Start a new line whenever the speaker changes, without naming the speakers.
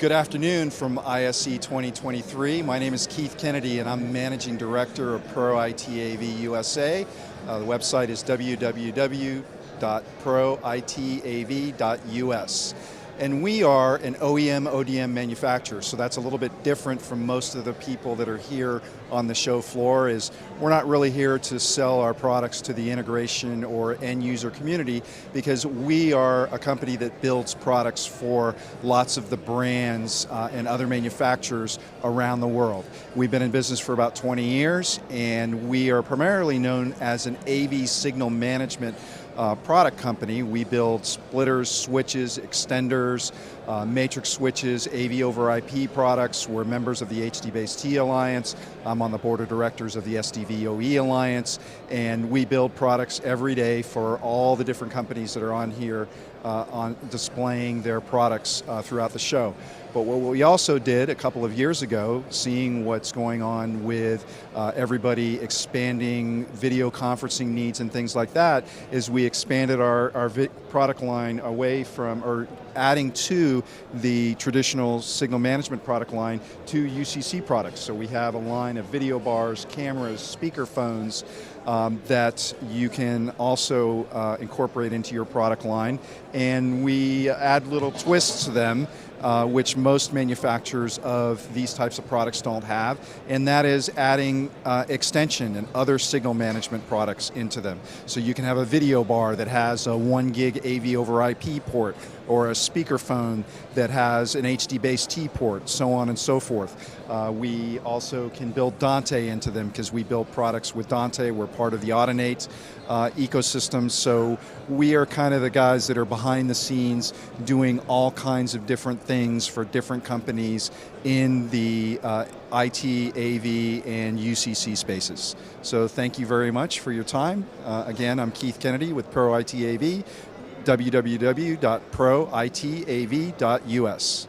Good afternoon from ISE 2023. My name is Keith Kennedy and I'm Managing Director of ProITAV USA. The website is www.proitav.us. And we are an OEM, ODM manufacturer, so that's a little bit different from most of the people that are here on the show floor. Is we're not really here to sell our products to the integration or end user community, because we are a company that builds products for lots of the brands and other manufacturers around the world. We've been in business for about 20 years, and we are primarily known as an AV signal management product company. We build splitters, switches, extenders, matrix switches, AV over IP products. We're members of the HD-Base-T Alliance. I'm on the board of directors of the SDV-OE Alliance, and we build products every day for all the different companies that are on here on displaying their products throughout the show. But what we also did a couple of years ago, seeing what's going on with everybody expanding video conferencing needs and things like that, is we expanded our product line away from, or adding to the traditional signal management product line, to UCC products. So we have a line of video bars, cameras, speaker phones that you can also incorporate into your product line. And we add little twists to them, which most manufacturers of these types of products don't have, and that is adding extension and other signal management products into them. So you can have a video bar that has a 1 gig AV over IP port, or a speakerphone that has an HD-Base-T port, so on and so forth. We also can build Dante into them, because we build products with Dante. We're part of the Audinate ecosystem, so we are kind of the guys that are behind the scenes doing all kinds of different things for different companies in the IT, AV, and UCC spaces. So thank you very much for your time. Again, I'm Keith Kennedy with ProITAV, www.proitav.us.